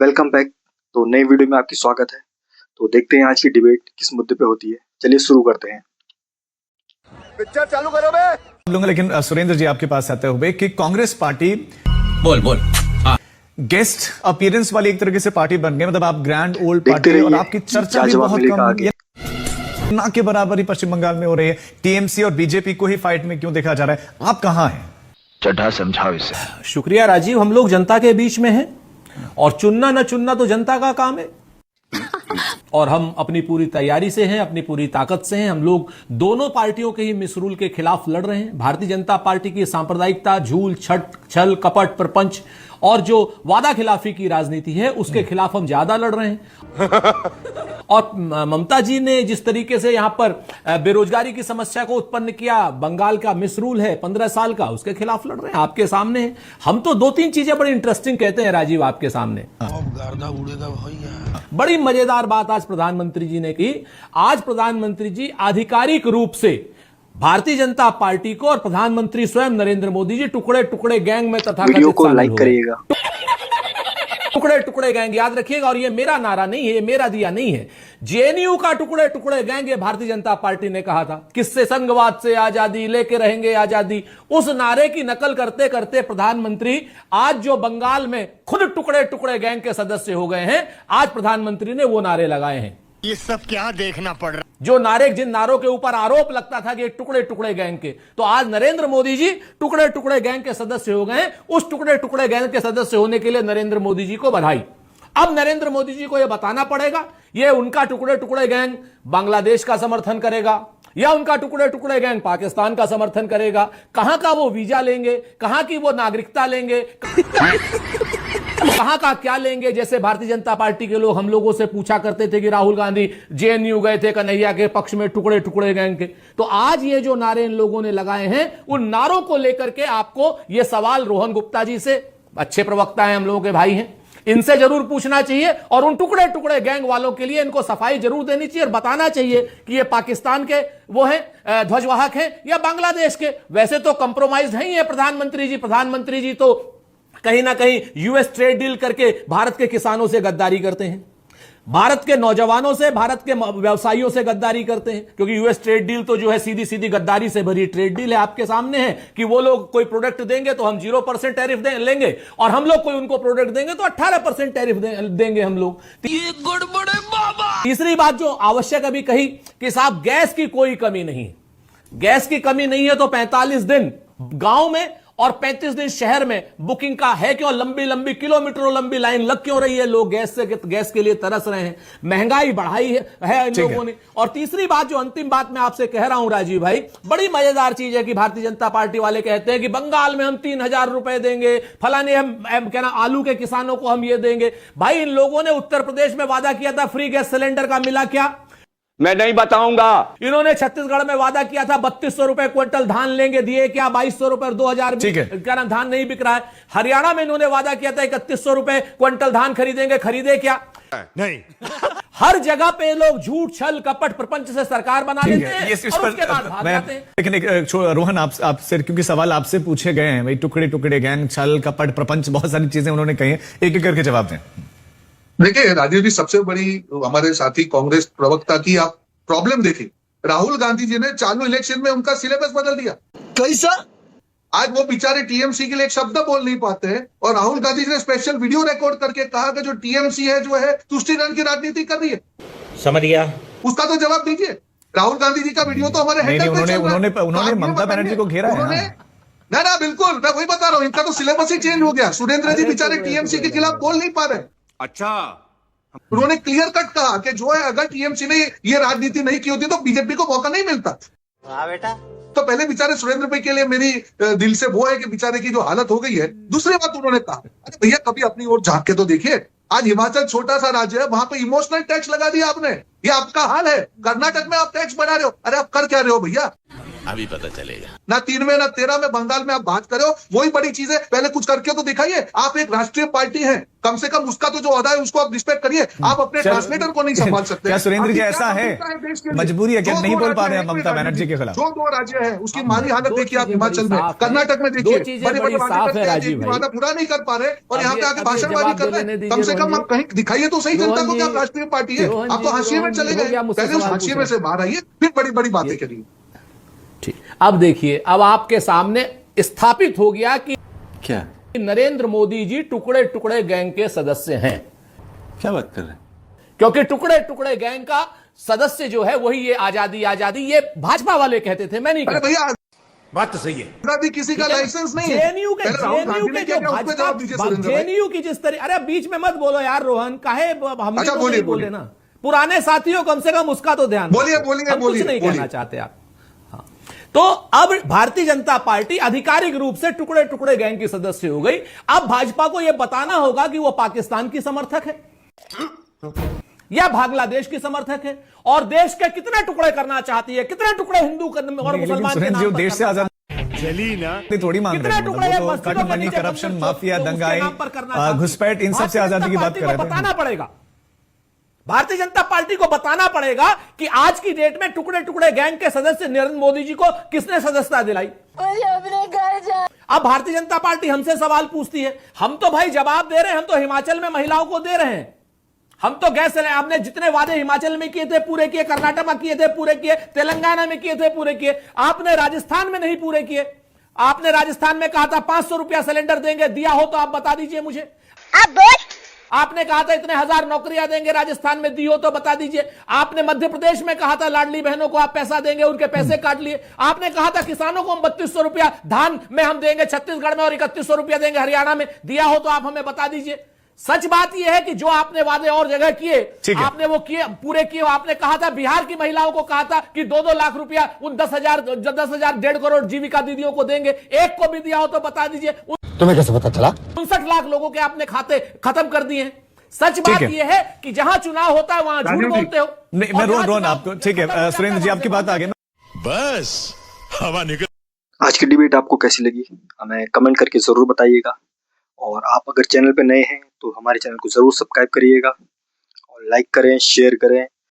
Welcome back. तो नई video में आपकी स्वागत है। तो देखते हैं आज की डिबेट किस मुद्दे पे होती है। चलिए शुरू करते हैं। पिक्चर चालू करो बे। लेकिन सुरेंद्र जी आपके पास आते हुए कि कांग्रेस पार्टी बोल गेस्ट अपीयरेंस वाली एक तरीके से पार्टी बन गई, मतलब आप ग्रैंड ओल्ड देखते पार्टी, और रहिए, आपकी चर्चा क्या भी जवाब बहुत मिलेगा कम आगे। ना के बराबर ही पश्चिम बंगाल में हो रही है। टीएमसी और बीजेपी को ही फाइट में क्यों देखा जा रहा है? आप कहां हैं? चड्ढा समझाओ इसे। शुक्रिया राजीव, हम लोग जनता के बीच में हैं और चुनना न चुनना तो जनता का काम है और हम अपनी पूरी तैयारी से हैं, अपनी पूरी ताकत से हैं। हम लोग दोनों पार्टियों के ही मिसरूल के खिलाफ लड़ रहे हैं। भारतीय जनता पार्टी की सांप्रदायिकता, झूल, छल, कपट, प्रपंच और जो वादा खिलाफी की राजनीति है उसके खिलाफ हम ज्यादा लड़ रहे हैं। और ममता जी ने जिस तरीके से यहां पर बेरोजगारी की समस्या को उत्पन्न किया, बंगाल का मिसरूल है 15 साल का, उसके खिलाफ लड़ रहे हैं। आपके सामने है। हम तो 2-3 चीजें बड़ी इंटरेस्टिंग कहते हैं राजीव आपके सामने। बड़ी मजेदार बात आज प्रधानमंत्री जी ने की। आज प्रधानमंत्री जी आधिकारिक रूप से भारतीय जनता पार्टी को और प्रधानमंत्री स्वयं नरेंद्र मोदी जी टुकड़े टुकड़े गैंग में वीडियो को लाइक करिएगा। टुकड़े टुकड़े गैंग याद रखिएगा। और ये मेरा नारा नहीं है, ये मेरा दिया नहीं है। जेएनयू का टुकड़े टुकड़े गैंग ये भारतीय जनता पार्टी ने कहा था। किससे? संघवाद से आजादी, लेके रहेंगे आजादी। उस नारे की नकल करते करते प्रधानमंत्री आज जो बंगाल में खुद टुकड़े टुकड़े गैंग के सदस्य हो गए हैं, आज प्रधानमंत्री ने वो नारे लगाए हैं। ये सब क्या देखना पड़ रहा? जो नारे, जिन नारों के ऊपर आरोप लगता था कि टुकड़े टुकड़े गैंग के, तो आज नरेंद्र मोदी जी टुकड़े टुकड़े गैंग के सदस्य हो गए हैं। उस टुकड़े टुकड़े गैंग के सदस्य होने के लिए नरेंद्र मोदी जी को बधाई। अब नरेंद्र मोदी जी को यह बताना पड़ेगा ये उनका टुकड़े टुकड़े गैंग बांग्लादेश का समर्थन करेगा या उनका टुकड़े टुकड़े गैंग पाकिस्तान का समर्थन करेगा। कहां का वो वीजा लेंगे, कहां की वो नागरिकता लेंगे, कहां का क्या लेंगे। जैसे भारतीय जनता पार्टी के लोग हम लोगों से पूछा करते थे कि राहुल गांधी जेएनयू गए थे कन्हैया के पक्ष में टुकड़े टुकड़े गैंग के। तो आज ये जो नारे इन लोगों ने लगाए हैं, उन नारों को लेकर के आपको ये सवाल रोहन गुप्ता जी से, अच्छे प्रवक्ता हैं, हम लोगों के भाई हैं, इनसे जरूर पूछना चाहिए। और उन टुकड़े टुकड़े गैंग वालों के लिए इनको सफाई जरूर देनी चाहिए और बताना चाहिए कि ये पाकिस्तान के वो हैं, ध्वजवाहक हैं या बांग्लादेश के। वैसे तो कंप्रोमाइज नहीं है प्रधानमंत्री जी। प्रधानमंत्री जी तो कहीं ना कहीं यूएस ट्रेड डील करके भारत के किसानों से गद्दारी करते हैं, भारत के नौजवानों से, भारत के व्यवसायियों से गद्दारी करते हैं। क्योंकि यूएस ट्रेड डील तो जो है सीधी सीधी गद्दारी से भरी ट्रेड डील है। आपके सामने है कि वो लोग कोई प्रोडक्ट देंगे तो हम 0% टैरिफ लेंगे और हम लोग कोई उनको प्रोडक्ट देंगे तो 18% टैरिफ देंगे हम लोग। ये गड़बड़ है बाबा। तीसरी बात जो आवश्यक अभी कही कि साहब गैस की कोई कमी नहीं है। गैस की कमी नहीं है तो 45 दिन गांव में और 35 दिन शहर में बुकिंग का है क्यों? लंबी लंबी किलोमीटरों लंबी लाइन लग क्यों रही है? लोग गैस के लिए तरस रहे हैं। महंगाई बढ़ाई है इन लोगों ने। और तीसरी बात, जो अंतिम बात मैं आपसे कह रहा हूं राजीव भाई, बड़ी मजेदार चीज है कि भारतीय जनता पार्टी वाले कहते हैं कि बंगाल में हम 3000 रुपए देंगे, फलाने हम कहना आलू के किसानों को हम ये देंगे। भाई इन लोगों ने उत्तर प्रदेश में वादा किया था फ्री गैस सिलेंडर का, मिला क्या? मैं नहीं बताऊंगा। इन्होंने छत्तीसगढ़ में वादा किया था 3200 रुपए क्विंटल धान लेंगे, दिए क्या? 2200 रुपए और 2000 क्या नाम, धान नहीं बिक रहा है। हरियाणा में इन्होंने वादा किया था 3100 रुपए क्विंटल धान खरीदेंगे, खरीदे क्या? नहीं। हर जगह पे लोग झूठ, छल, कपट, प्रपंच से सरकार बना लेते हैं और उसके बाद भाग जाते हैं। लेकिन रोहन आपसे, क्योंकि सवाल आपसे पूछे गए हैं भाई, टुकड़े टुकड़े गैंग, छल, कपट, प्रपंच, बहुत सारी चीजें उन्होंने कही हैं, एक एक करके जवाब दें। देखिए राजीव जी, सबसे बड़ी हमारे साथी कांग्रेस प्रवक्ता की आप प्रॉब्लम देखिए। राहुल गांधी जी ने चालू इलेक्शन में उनका सिलेबस बदल दिया। कैसा? आज वो बेचारे टीएमसी के लिए एक शब्द बोल नहीं पाते हैं और राहुल गांधी जी ने स्पेशल वीडियो रिकॉर्ड करके कहा कि जो टीएमसी है जो है तुष्टिकरण की राजनीति कर रही है। समझ गया। उसका तो जवाब दीजिए। राहुल गांधी जी का वीडियो तो हमारे हैंडल पे चल रहा है। उन्होंने ममता बनर्जी को घेरा है ना, बिल्कुल, मैं वही बता रहा हूँ। इनका तो सिलेबस ही चेंज हो गया। सुरेंद्र जी बेचारे टीएमसी के खिलाफ बोल नहीं पा रहे। अच्छा, उन्होंने क्लियर कट कहा कि जो है अगर टीएमसी ने ये राजनीति नहीं की होती तो बीजेपी को मौका नहीं मिलता। हाँ बेटा। तो पहले बेचारे सुरेंद्र भाई के लिए मेरी दिल से वो है कि बेचारे की जो हालत हो गई है। दूसरी बात उन्होंने कहा, अरे भैया कभी अपनी ओर झांक के तो देखिए। आज हिमाचल छोटा सा राज्य है, वहां पे इमोशनल टैक्स लगा दिया आपने। ये आपका हाल है। कर्नाटक में आप टैक्स बढ़ा रहे हो। अरे आप कर क्या रहे हो भैया? अभी पता चलेगा। ना 3 में ना 13 में बंगाल में आप बात करो, वही बड़ी चीज है। पहले कुछ करके तो दिखाइए। आप एक राष्ट्रीय पार्टी है, कम से कम उसका तो जो अदा है उसको आप रिस्पेक्ट करिए। आप अपने ट्रांसलेटर को नहीं संभाल सकते। क्या सुरेंद्र जी आपकी ऐसा क्या है ममता देश के लिए? मजबूरी है क्या जो नहीं दो बोल पा रहे हैं राज्य ममता हैं, बनर्जी के खिलाफ? जो 2 राज्य है उसकी माली हालत दो देखिए आप चीजें हिमाचल बड़ी में, साफ है। कर्नाटक में दो देखिए, चीजें बड़े बड़ी बड़े वादे साफ करते है हैं, राजीव देश की भाई। वादा पूरा नहीं कर पा रहे और अब यहाँ पे ये- आके अब ये भाषणबाजी जवाब कर रहे देने हैं। दीजिए कम से कम रोहन आप कहीं दिखाइए तो सही जनता को कि आप राष्ट्रीय पार्टी है। रोहन आप तो जी, हाशिए में रोहन चले जी, हो गए। गया, मुझसे पहले उस सवाल हाशिए पूछ में रहे से बाहर आइए, फिर बड़ी बड़ी बातें करिए। ठीक, अब देखिए, अब आपके सामने स्थापित हो गया कि क्या नरेंद्र मोदी जी टुकड़े टुकड़े गैंग के सदस्य हैं। क्या बात कर रहे हैं? क्योंकि टुकड़े टुकड़े गैंग का सदस्य जो है वही ये आजादी आजादी ये भाजपा वाले कहते थे, मैं नहीं अरे कहता। भैया बात तो सही है। आजादी किसी का लाइसेंस नहीं है। जेएनयू के पहले राहुल जेएनयू गांधी के ने जो क्या किया, उस पे जवाब दीजिए सुरेंद्र भाई। जेएनयू की जिस तरह, अरे बीच में मत बोलो यार रोहन, काहे हमने अच्छा, तो बोलिए, नहीं बोले बोलिए। ना। पुराने साथियों कम से कम उसका तो ध्यान बोलिए, रखो। बोलिए, हम कुछ बोलिए, नहीं बोलिए। कहना चाहते आप। हाँ। तो अब भारतीय जनता पार्टी आधिकारिक रूप से टुकड़े टुकड़े गैंग की सदस्य हो गई। अब भाजपा को यह बताना होगा कि वो पाकिस्तान की समर्थक है या बांग्लादेश की समर्थक है, और देश के कितने टुकड़े करना चाहती है, कितने टुकड़े हिंदू और मुसलमान के सुरेंद्र जी नाम वो पर देश से करना आजाद चली ना। थोड़ी मांग कितने रहे हैं, टुकड़े वो मस्जिदों तो के मनी नीचे करप्शन मंदिर माफिया तो उसके दंगाई नाम पर करना चाहते हैं। घुसपैठ इन सब से आजादी की बात भारतीय कर जनता रहे पार्टी को थे। बताना पड़ेगा, भारतीय जनता पार्टी को बताना पड़ेगा कि आज की डेट में टुकड़े टुकड़े गैंग के सदस्य नरेंद्र मोदी जी को किसने सदस्यता दिलाई। अब भारतीय जनता पार्टी हमसे सवाल पूछती है, हम तो भाई जवाब दे रहे हैं। हम तो हिमाचल में महिलाओं को दे रहे हैं। हम तो गैस आपने जितने वादे हिमाचल में किए थे पूरे किए, कर्नाटक में किए थे पूरे किए, तेलंगाना में किए थे पूरे किए। आपने राजस्थान में नहीं पूरे किए। आपने राजस्थान में कहा था 500 रुपया सिलेंडर देंगे, दिया हो तो आप बता दीजिए मुझे। आपने कहा था इतने 1000 नौकरियां देंगे राजस्थान में, दी हो तो बता दीजिए। आपने मध्य प्रदेश में कहा था लाडली बहनों को आप पैसा देंगे, उनके पैसे काट लिए। आपने कहा था किसानों को हम 3200 रुपया धान में हम देंगे छत्तीसगढ़ में और 3100 रुपया देंगे हरियाणा में, दिया हो तो आप हमें बता दीजिए। सच बात यह है कि जो आपने वादे और जगह किए आपने वो किए, पूरे किए। आपने कहा था बिहार की महिलाओं को कहा था कि 2-2 लाख रुपया उन 10,000 1.5 करोड़ जीविका दीदियों को देंगे, एक को भी दिया हो तो बता दीजिए। तुम्हें कैसे पता चला? 59 लाख लोगों के आपने खाते खत्म कर दिए हैं। सच बात यह है कि जहां चुनाव होता है वहां झूठ बोलते हो। नहीं, मैं रोन आपको ठीक है सुरेंद्र जी आपकी बात आगे। बस हवा निकल। आज की डिबेट आपको कैसी लगी हमें कमेंट करके ज़रूर बताइएगा, और आप अगर चैनल पे नए हैं तो हमारे चैनल को ज़रूर सब्सक्राइब करिएगा और लाइक करें, शेयर करें